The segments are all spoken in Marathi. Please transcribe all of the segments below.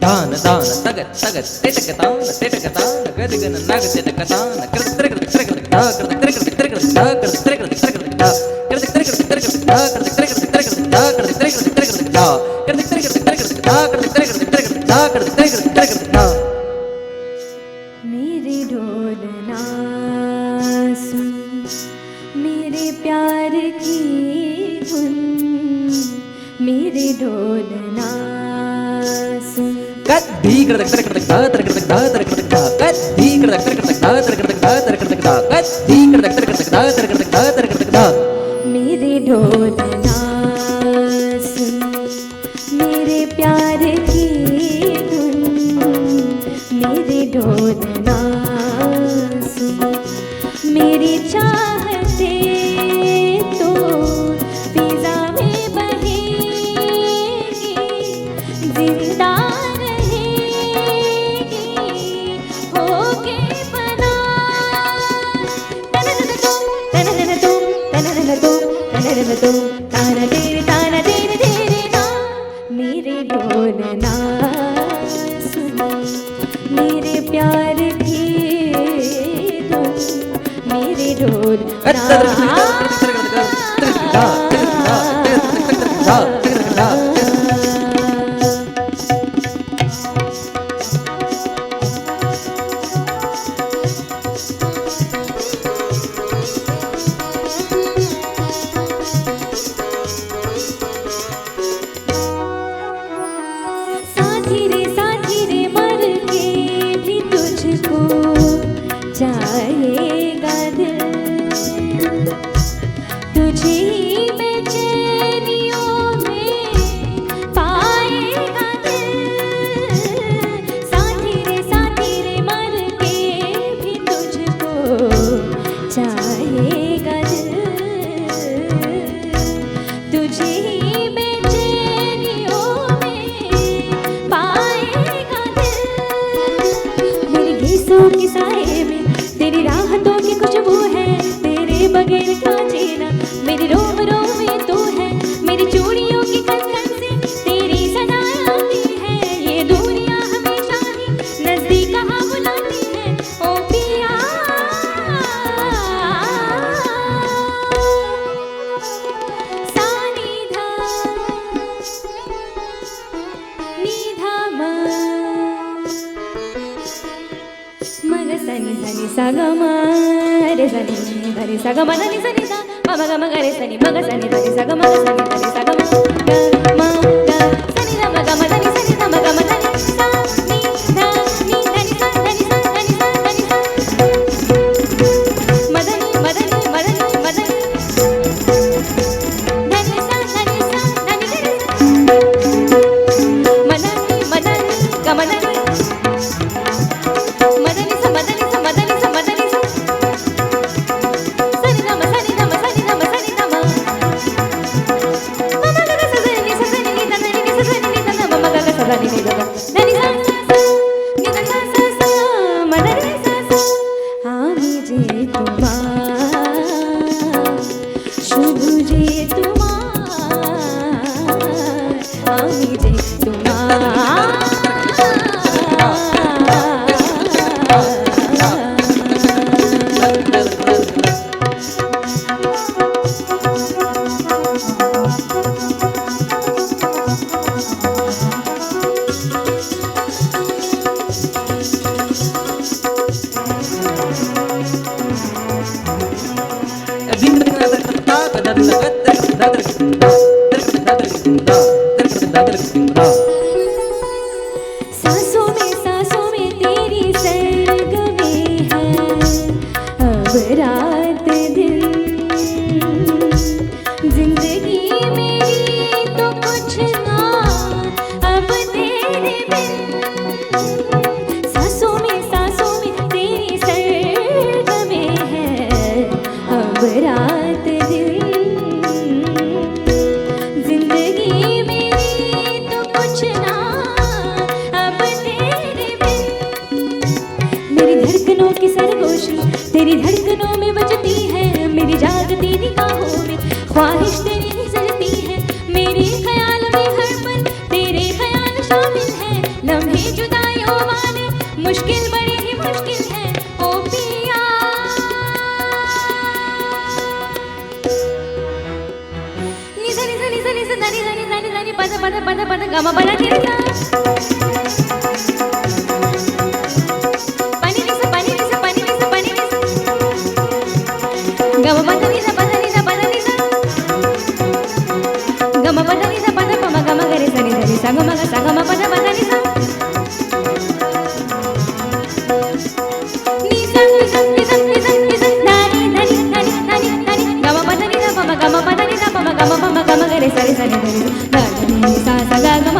दान दान तगत तगत तेटकतान तेटकतान गदगन नाग तेटकतान कृत कृत कृत कृत दा कृत कृत कृत कृत दा कृत कृत कृत कृत दा कृत कृत कृत कृत दा कृत कृत कृत कृत दा कृत कृत कृत कृत दा कृत कृत कृत कृत दा कृत कृत कृत कृत दा कृत कृत कृत कृत दा मेरे ढोलना सुन मेरे प्यार की धुन मेरे ढोलना सुन कद्दी कृत कृत कृत दा कृत कृत दा कृत कृत दा कद्दी कृत कृत कृत दा कृत कृत दा कृत कृत दा कद्दी कृत कृत कृत दा कृत कृत दा कृत कृत दा मेरे ढोलना सुन मेरे प्यार की धुन मेरे ढोलना सुन मेरी चाहते तो फिजा में बहेगी जिंदा रहेगी होके बना तनन तुम तनन तुम तनन तुम तनन तुम ताना तेरे ना मेरे ढोलना सुन मेरे प्यार की धुन मेरे ढोलना साथी रे मर के भी तुझको चाहेगा दिल तुझे ही बेचैनियों में पाएगा दिल साथी रे मर के भी तुझको चाहेगा दिल तुझे ही बेचैनियों में पाएगा दिल मेरी गीसों की साए में तेरी राहतों की खुशबू है तेरे बगैर का जीना मेरी रोम रोम में तू है मेरी चूड़ियों की खनखन से तेरी सदा आती है ये दुनिया हमेशा ही नजदीक कहाँ बुलाती है ओ पिया सानिधा निधा मग सनि धनि सगम रे सनि धनि सगम धनि सनि सा मग ग मग रे सनि मग सनि धनि सगम सनि धनि सगम ग म ग सनि ध मग म धनि सनि ध मग म धनि सा नि ध नि धनि सा धनि सा धनि सा धनि सा मदनि मदनि मदनि मदनि धनि सा धनि ग रे मदनि मदनि ग मदनि मदनि सा मदनि सा मदनि सा मदनि सा सनि नम सनि नम सनि नम सनि नम मम ग ग सनि नि सनि नि धनि नि सनि नि धन मम ग ग सनि नि ग धनि सा नि ध सा सा मदनि सा सा आमी जे तुमा शुभ जे तुमा आमी जे तुमा da पद पद पद पद गम पद नि सा पनि नि सा पनि नि सा पनि नि सा पनि नि सा गम पद नि सा पद नि सा पद नि सा गम पद नि सा पद पम गम गरे सा नि सा नि सा गम पद पद नि सा नि सा नि सा नि सा नि सा नि सा नानी नानी नानी नानी नानी गम पद नि सा पम गम पद नि सा पम गम गरे सा नि सा नि सा नि सा सा गा गम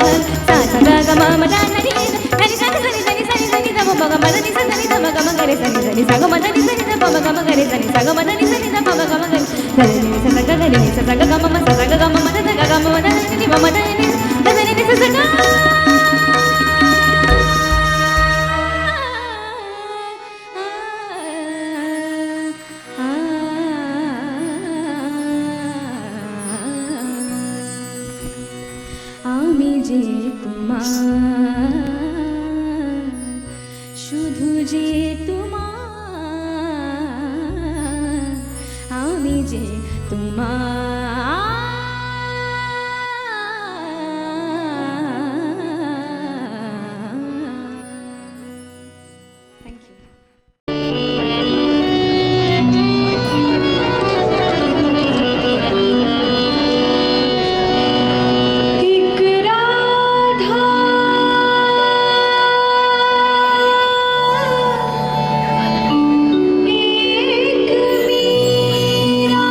म दा नि नानी सा नि सा नि सा नि सा नि सा नि सा पम गम पद नि सा नि सा गम गरे सा नि सा नि सा गम पद नि सा नि सा पम गम गरे सा नि सा गम पद नि सा नि सा पम गम गरे सा नि सा सा गा गा नि सा सा गा गम म सा सा गा गम म दा गा गम म दा नि म दा नि दा नि सा सा गा আমি যে তোমার শুধু যে তোমার আমি যে তোমার থ্যাংক ইউ एक राधा एक मीरा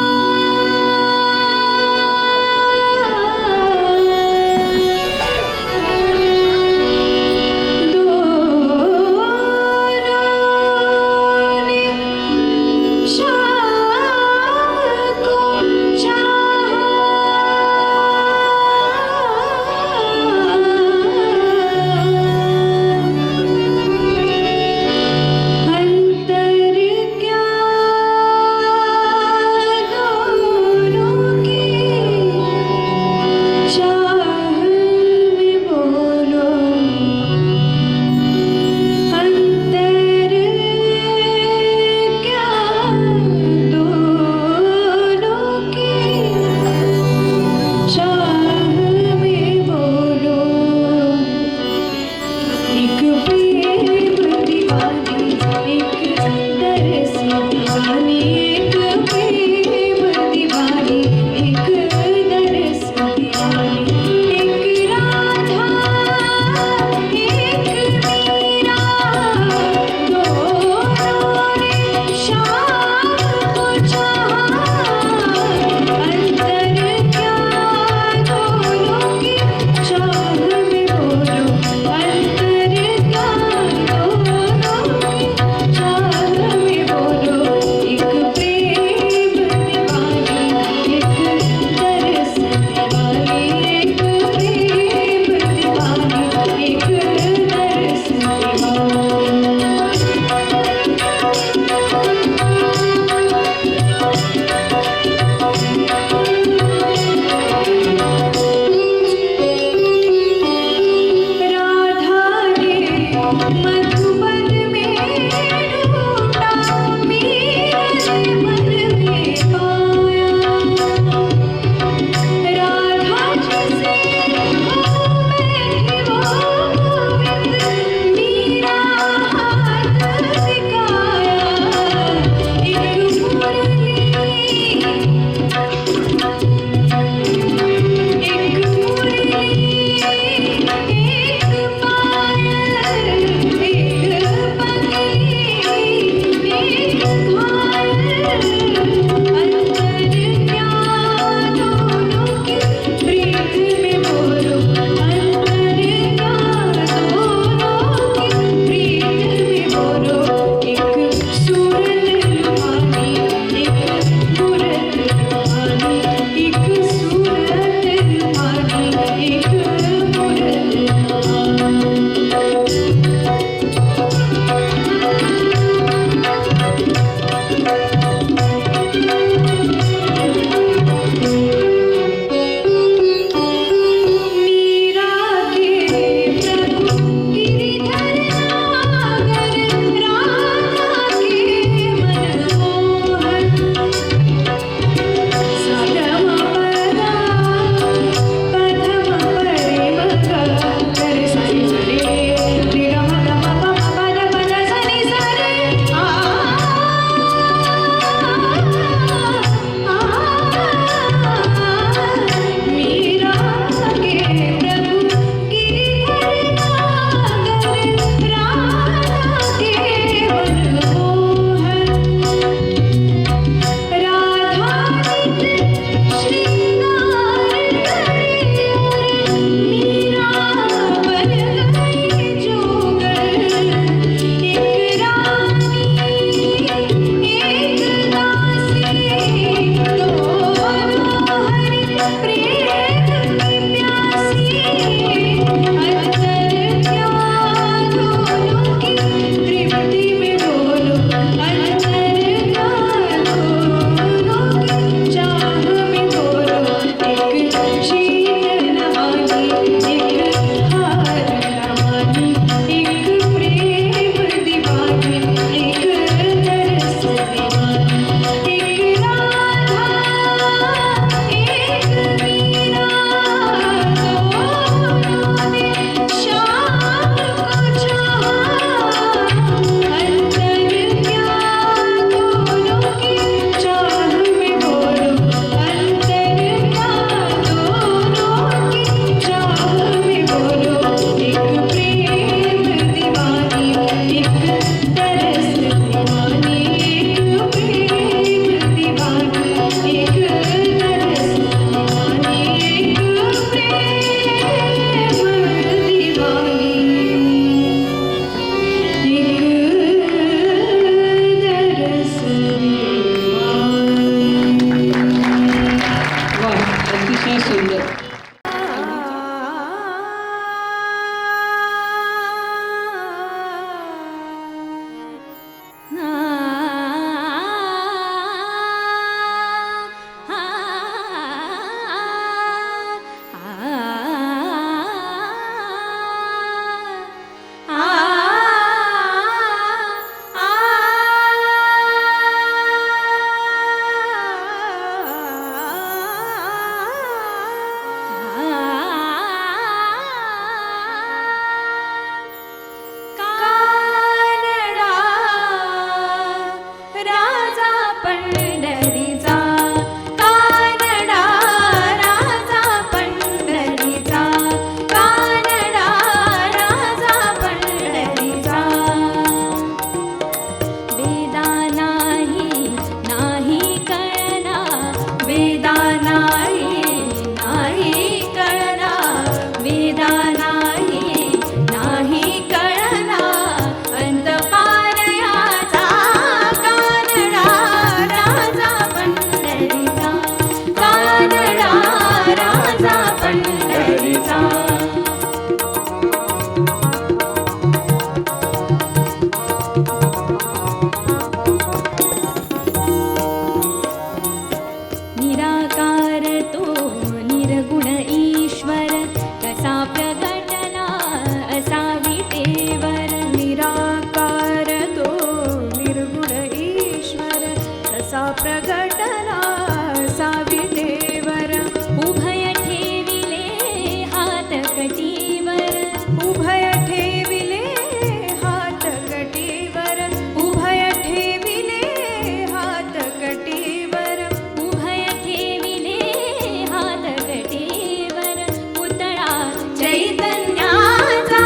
चैतन्याचा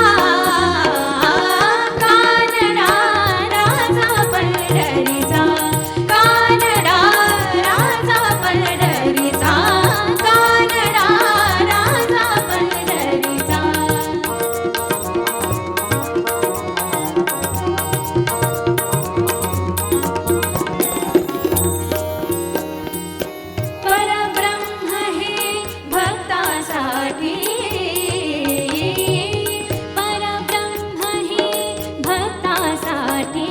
कानडा राजा पंढरीचा कानडा राजा पंढरीचा कानडा राजा पंढरीचा परब्रह्म हे भक्तासाठी परब्रह्म हे भक्तासाठी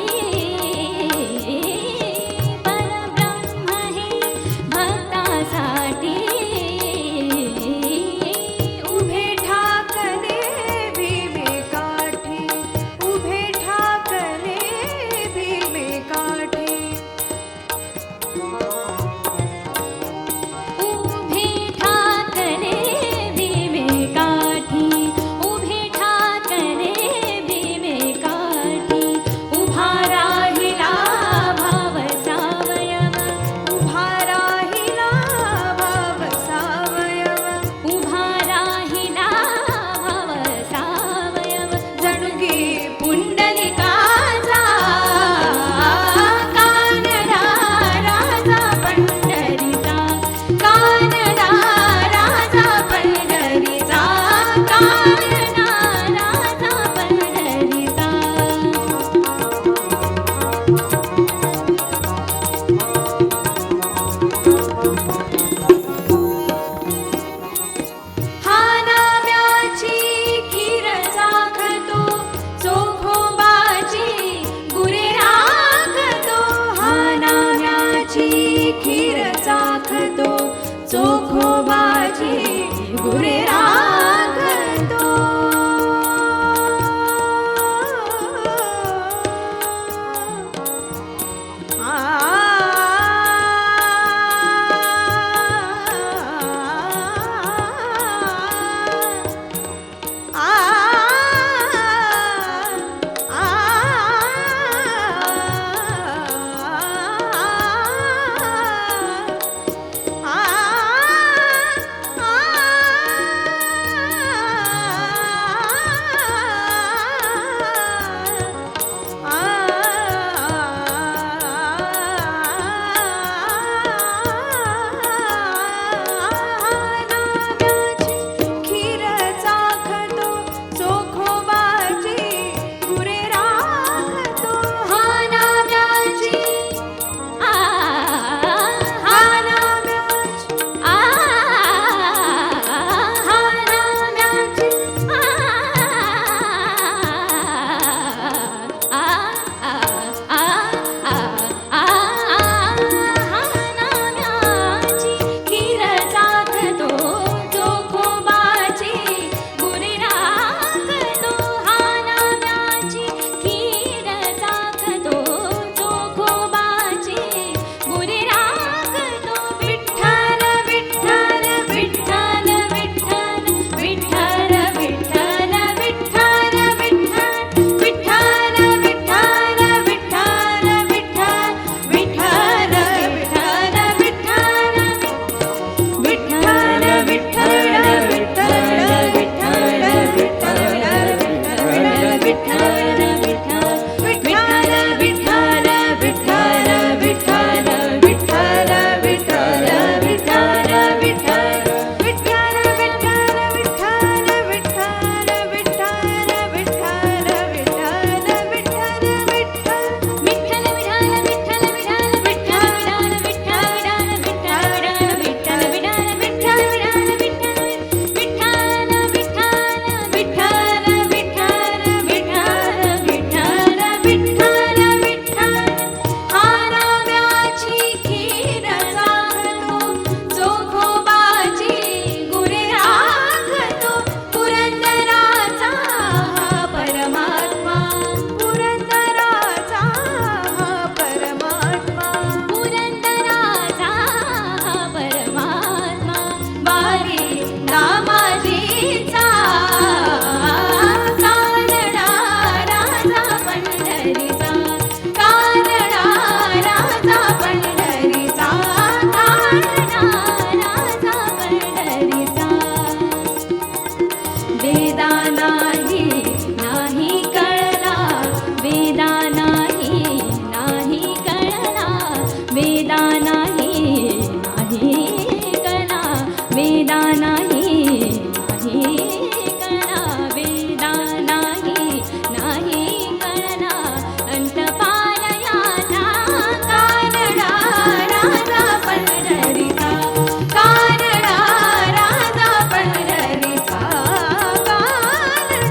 परब्रह्म हे भक्तासाठी उभे ठाकले भीमे काठी उभे ठाकले भीमे काठी उभे ठाकले भीमे काठी उभे ठाकले भीमे काठी उभा राहिला भाव सावयव उभा राहिला भाव सावयव उभा राहिला भाव सावयव जणुकी पुंडलिकाचा कानडा राजा पंढरीचा कानडा राजा पंढरीचा कानडा राजा पंढरीचा हा नाम्याची खीर चाखतो चोखोबाची गुरे राखतो हा नाम्याची खीर चाखतो चोखोबाची गुरे राखतो वेदा नाही नाही कळला वेदा नाही नाही कळला वेदा नाही नाही कळला वेदा नाही नाही कळला वेदा नाही नाही कळला अंत पालयाला कानडा राजा पंढरीचा कानडा राजा पंढरीचा कानडा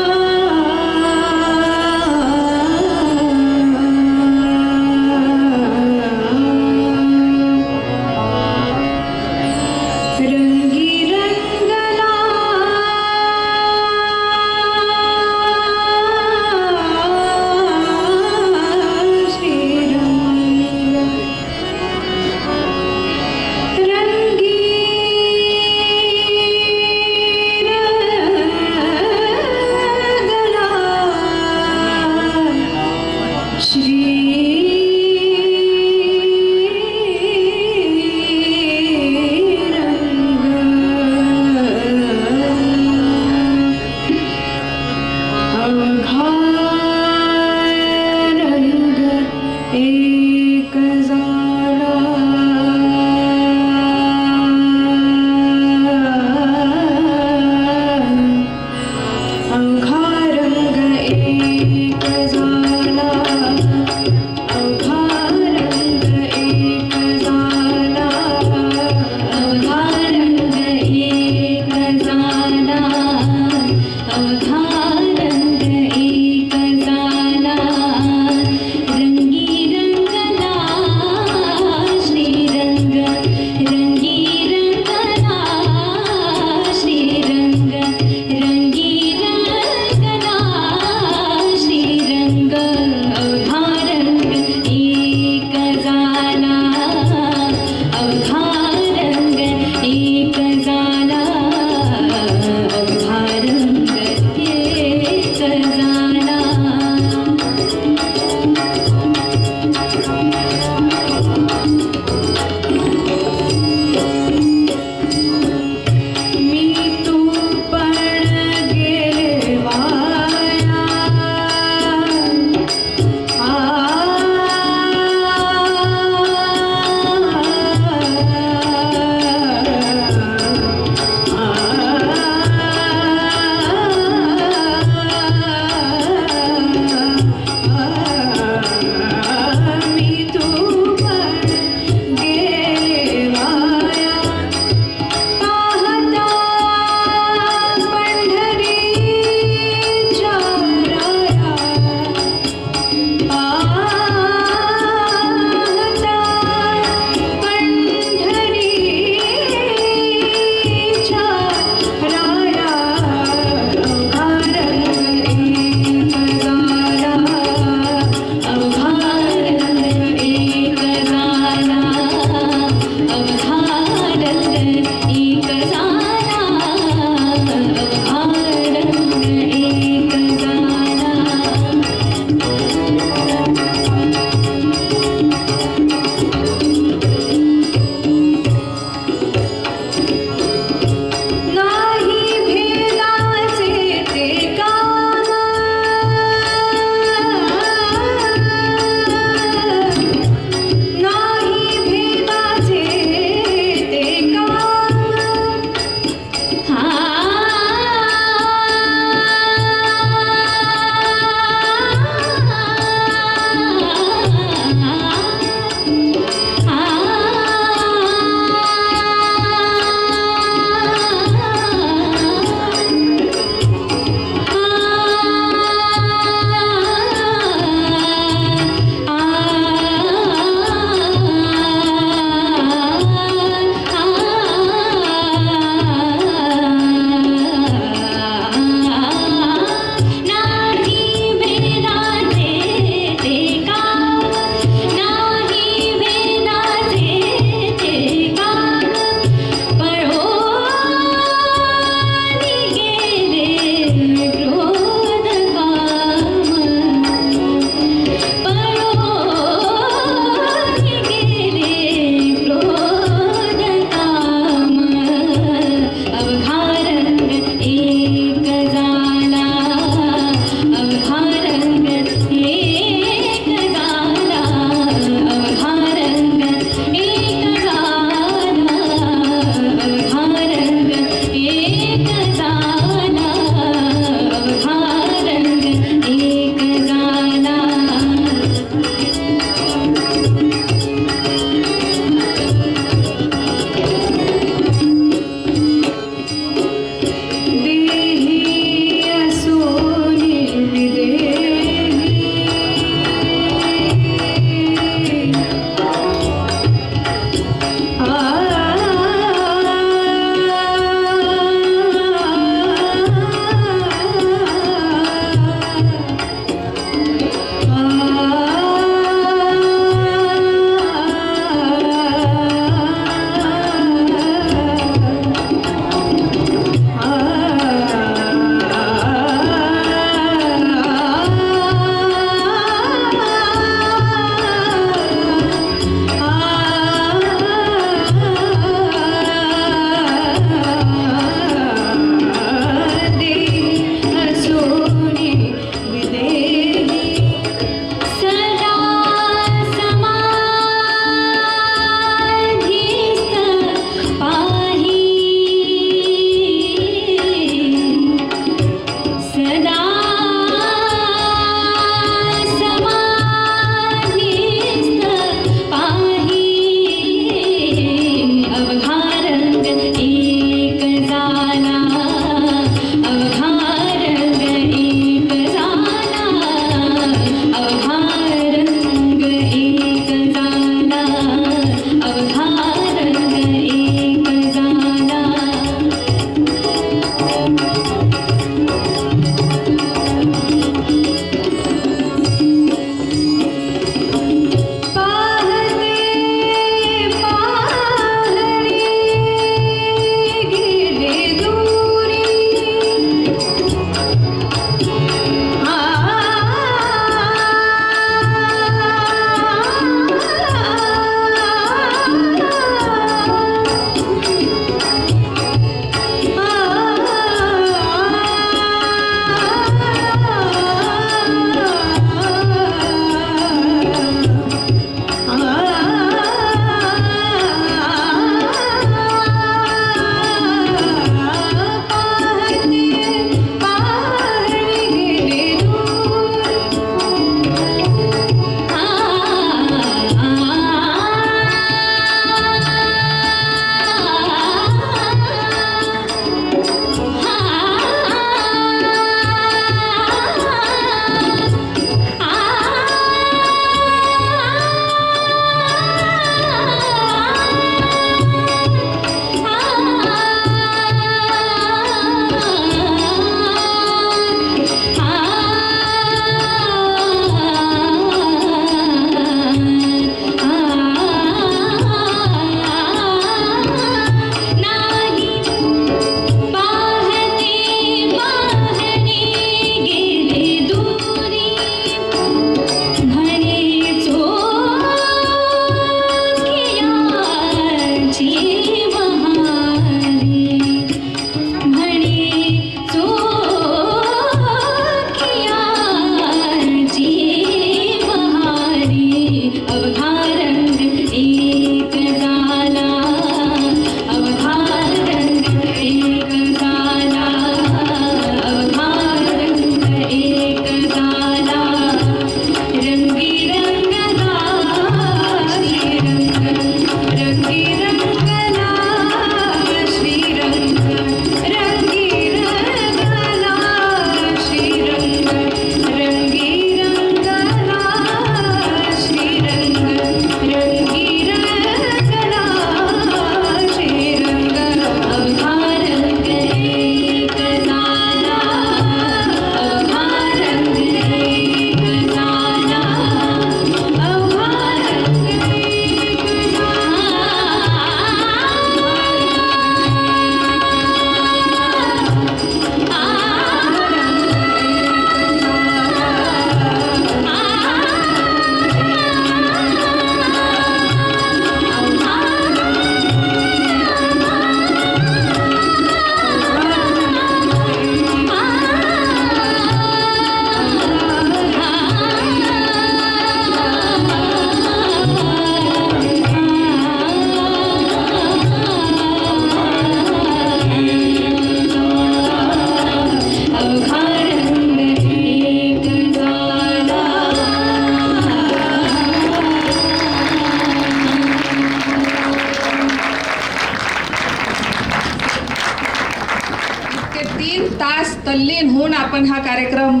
तास तल्लीन होऊन आपण हा कार्यक्रम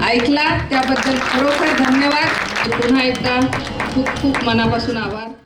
ऐकला त्याबद्दल खरोखर धन्यवाद. पुन्हा एकदा खूप खूप मनापासून आभार.